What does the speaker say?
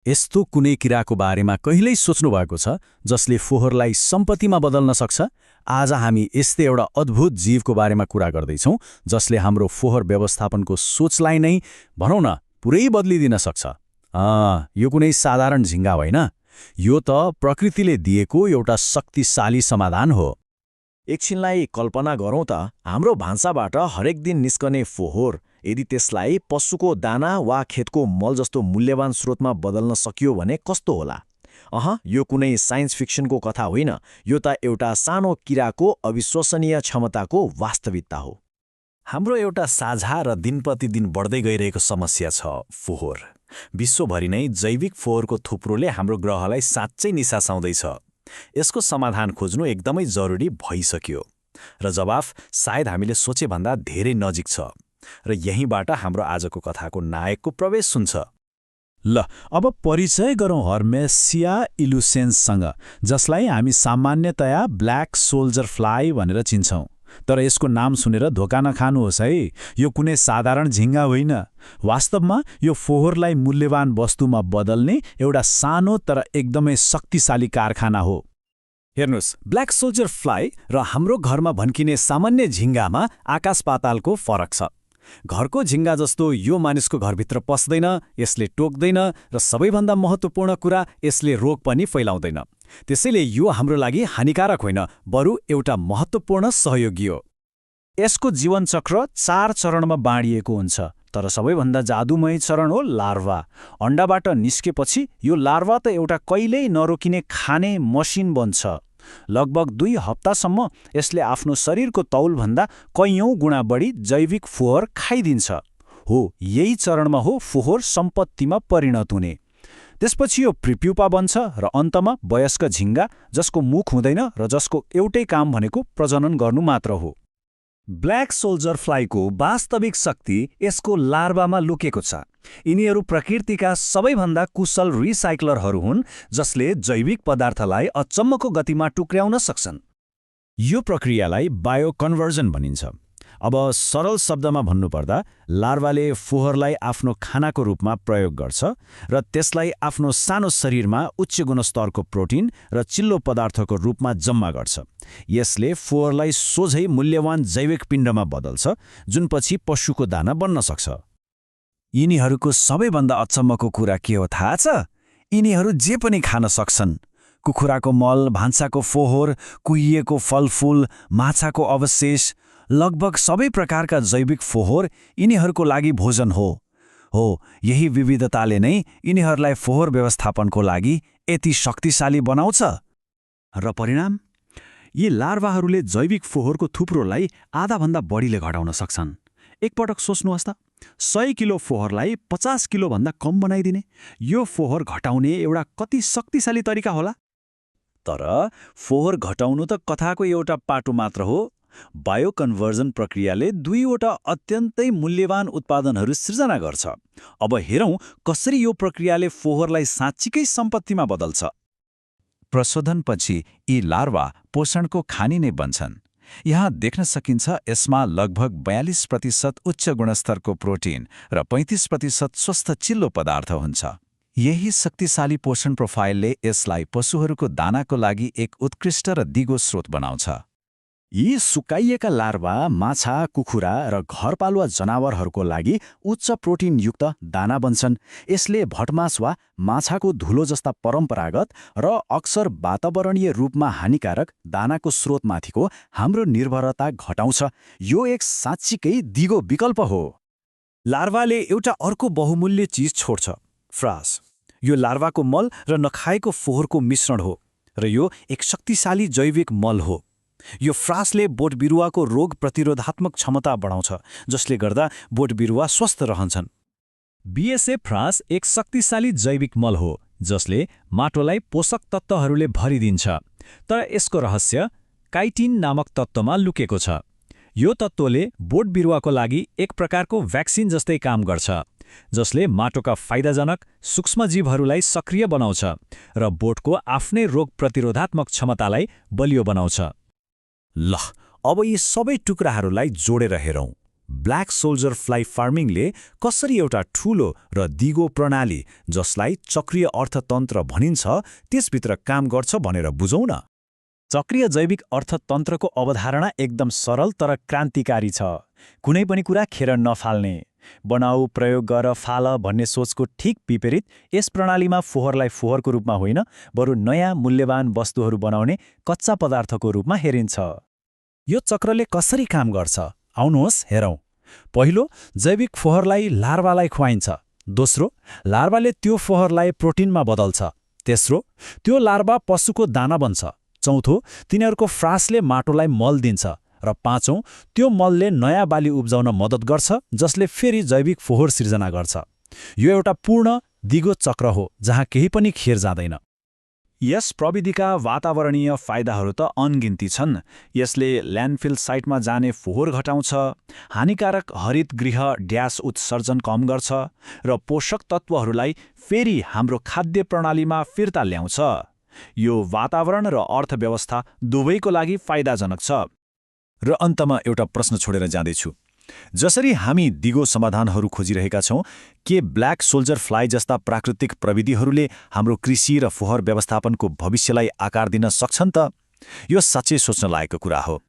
यस्तो कुनै किराको बारेमा कहिल्यै सोच्नु भएको छ जसले फोहोरलाई सम्पत्तिमा बदल्न सक्छ? आज हामी यस्तै एउटा अद्भुत जीवको बारेमा कुरा गर्दैछौँ जसले हाम्रो फोहोर व्यवस्थापनको सोचलाई नै भनौँ न पुरै बदलिदिन सक्छ। यो कुनै साधारण झिङ्गा होइन, यो त प्रकृतिले दिएको एउटा शक्तिशाली समाधान हो। एकछिनलाई कल्पना गरौँ त, हाम्रो भान्साबाट हरेक दिन निस्कने फोहोर यदि त्यसलाई पशुको दाना वा खेतको मल जस्तो मूल्यवान स्रोतमा बदल्न सकियो भने कस्तो होला? यो कुनै साइन्स फिक्सनको कथा होइन, यो त एउटा सानो किराको अविश्वसनीय क्षमताको वास्तविकता हो। हाम्रो एउटा साझा र दिनप्रतिदिन बढ्दै गइरहेको समस्या छ फोहोर। विश्वभरि नै जैविक फोहोरको थुप्रोले हाम्रो ग्रहलाई साँच्चै निसासाउँदैछ। यसको समाधान खोज्नु एकदमै जरुरी भइसक्यो र जवाफ सायद हामीले सोचेभन्दा धेरै नजिक छ। र यहीँबाट हाम्रो आजको कथाको नायकको प्रवेश हुन्छ। ल, अब परिचय गरौँ हर्मेसिया इलुसेन्ससँग, जसलाई हामी सामान्यतया ब्ल्याक सोल्जर फ्लाई भनेर चिन्छौँ। तर यसको नाम सुनेर धोका नखानुहोस् है, यो कुनै साधारण झिङ्गा होइन। वास्तवमा यो फोहोरलाई मूल्यवान वस्तुमा बदल्ने एउटा सानो तर एकदमै शक्तिशाली कारखाना हो। हेर्नुहोस्, ब्ल्याक सोल्जर फ्लाई र हाम्रो घरमा भन्किने सामान्य झिङ्गामा आकाश पातालको फरक छ। घरको झिङ्गा जस्तो यो मानिसको घरभित्र पस्दैन, यसले टोक्दैन र सबैभन्दा महत्त्वपूर्ण कुरा, यसले रोग पनि फैलाउँदैन। त्यसैले यो हाम्रो लागि हानिकारक होइन, बरु एउटा महत्त्वपूर्ण सहयोगी हो। यसको जीवनचक्र 4 चरणमा बाँडिएको हुन्छ, तर सबैभन्दा जादुमय चरण हो लार्वा। अण्डाबाट निस्केपछि यो लार्वा त एउटा कहिल्यै नरोकिने खाने मसिन बन्छ। लगभग 2 हप्तासम्म यसले आफ्नो शरीरको तौलभन्दा कैयौं गुणा बढी जैविक फोहोर खाइदिन्छ। यही चरणमा हो फोहोर सम्पत्तिमा परिणत हुने। त्यसपछि यो प्रिप्युपा बन्छ र अन्तमा वयस्क झिङ्गा, जसको मुख हुँदैन र जसको एउटै काम भनेको प्रजनन गर्नु मात्र हो। ब्ल्याक सोल्जर फ्लाईको वास्तविक शक्ति यसको लार्वामा लुकेको छ। यिनीहरू प्रकृतिका सबैभन्दा कुशल रिसाइक्लरहरू हुन्, जसले जैविक पदार्थलाई अचम्मको गतिमा टुक्र्याउन सक्छन्। यो प्रक्रियालाई बायोकन्भर्जन भनिन्छ। अब सरल शब्दमा भन्नुपर्दा, लार्वाले फोहोरलाई आफ्नो खानाको रूपमा प्रयोग गर्छ र त्यसलाई आफ्नो सानो शरीरमा उच्च गुणस्तरको प्रोटिन र चिल्लो पदार्थको रूपमा जम्मा गर्छ। यसले फोहोरलाई सोझै मूल्यवान जैविक पिण्डमा बदल्छ, जुन पछि पशुको दाना बन्न सक्छ। यिनीहरूको सबैभन्दा अचम्मको कुरा के हो थाहा छ? यिनीहरू जे पनि खान सक्छन्। कुखुराको मल, भान्साको फोहोर, कुहिएको फलफूल, माछाको अवशेष, लगभग सबै प्रकारका जैविक फोहोर यिनीहरूको लागि भोजन हो। यही विविधताले नै यिनीहरूलाई फोहोर व्यवस्थापनको लागि यति शक्तिशाली बनाउँछ। र परिणाम? यी लार्वाहरूले जैविक फोहोरको थुप्रोलाई आधाभन्दा बढीले घटाउन सक्छन्। एकपटक सोच्नुहोस् त, 100 किलो फोहोरलाई 50 किलोभन्दा कम बनाइदिने। यो फोहोर घटाउने एउटा कति शक्तिशाली तरिका होला? तर फोहोर घटाउनु त कथाको एउटा पाटो मात्र हो। बायोकन्भर्जन प्रक्रियाले 2वटा अत्यन्तै मूल्यवान उत्पादनहरू सृजना गर्छ। अब हेरौँ कसरी यो प्रक्रियाले फोहोरलाई साँच्चीकै सम्पत्तिमा बदल्छ। प्रशोधनपछि यी लार्वा पोषणको खानी नै बन्छन्। यहाँ देख्न सकिन्छ यसमा लगभग 42% उच्च गुणस्तरको प्रोटिन र 35% स्वस्थ चिल्लो पदार्थ हुन्छ। यही शक्तिशाली पोषण प्रोफाइलले यसलाई पशुहरूको दानाको लागि एक उत्कृष्ट र दिगो स्रोत बनाउँछ। यी सुकाइएका लार्वा माछा, कुखुरा र घरपालुवा जनावरहरूको लागि उच्च प्रोटिनयुक्त दाना बन्छन्। यसले भटमास वा माछाको धुलो जस्ता परम्परागत र अक्सर वातावरणीय रूपमा हानिकारक दानाको स्रोतमाथिको हाम्रो निर्भरता घटाउँछ। यो एक साँच्चीकै दिगो विकल्प हो। लार्वाले एउटा अर्को बहुमूल्य चिज छोड्छ, फ्रास। यो लार्वाको मल र नखाएको फोहोरको मिश्रण हो र यो एक शक्तिशाली जैविक मल हो। यो फ्रासले बोट बिरुवाको रोग प्रतिरोधात्मक क्षमता बढाउँछ, जसले गर्दा बोट बिरुवा स्वस्थ रहन्छन्। बीएसएफ फ्रास एक शक्तिशाली जैविक मल हो जसले माटोलाई पोषक तत्त्वहरूले भरिदिन्छ। तर यसको रहस्य काइटिन नामक तत्त्वमा लुकेको छ। यो तत्त्वले बोट बिरुवाको लागि एक प्रकारको भ्याक्सिन जस्तै काम गर्छ, जसले माटोका फाइदाजनक सूक्ष्मजीवहरूलाई सक्रिय बनाउँछ र बोटको आफ्नै रोग प्रतिरोधात्मक क्षमतालाई बलियो बनाउँछ। ल, अब यी सबै टुक्राहरूलाई जोडेर हेरौँ। ब्ल्याक सोल्जर फ्लाई फार्मिङले कसरी एउटा ठूलो र दिगो प्रणाली जसलाई चक्रीय अर्थतन्त्र भनिन्छ त्यसभित्र काम गर्छ भनेर बुझौँ न। चक्रीय जैविक अर्थतन्त्रको अवधारणा एकदम सरल तर क्रान्तिकारी छ। कुनै पनि कुरा खेर नफाल्ने, बनाऊ प्रयोग गर फाल भन्ने सोचको ठिक विपरीत यस प्रणालीमा फोहोरलाई फोहोरको रूपमा होइन, बरु नयाँ मूल्यवान वस्तुहरू बनाउने कच्चा पदार्थको रूपमा हेरिन्छ। यो चक्रले कसरी काम गर्छ आउनुहोस् हेरौँ। पहिलो, जैविक फोहोरलाई लार्वालाई खुवाइन्छ। दोस्रो, लार्वाले त्यो फोहोरलाई प्रोटिनमा बदल्छ। तेस्रो, त्यो लार्वा पशुको दाना बन्छ। चौथो, तिनीहरूको फ्रासले माटोलाई मल दिन्छ। र पाँचौं, त्यो मलले नयाँ बाली उब्जाउन मद्दत गर्छ जसले फेरि जैविक फोहोर सिर्जना गर्छ। यो एउटा पूर्ण दिगो चक्र हो जहाँ केही पनि खेर जाँदैन। यस प्रविधिका वातावरणीय फाइदाहरू त अनगिन्ती छन्। यसले ल्यान्डफिल साइटमा जाने फोहोर घटाउँछ, हानिकारक हरित गृह ड्यास उत्सर्जन कम गर्छ र पोषक तत्त्वहरूलाई फेरि हाम्रो खाद्य प्रणालीमा फिर्ता ल्याउँछ। यो वातावरण र अर्थव्यवस्था दुवैको लागि फाइदाजनक छ। र अन्तमा एउटा प्रश्न छोडेर जाँदैछु। जसरी हामी दिगो समाधानहरू खोजिरहेका छौँ, के ब्ल्याक सोल्जर फ्लाई जस्ता प्राकृतिक प्रविधिहरूले हाम्रो कृषि र फोहोर व्यवस्थापनको भविष्यलाई आकार दिन सक्छन् त? यो साँच्चै सोच्न लायकको कुरा हो।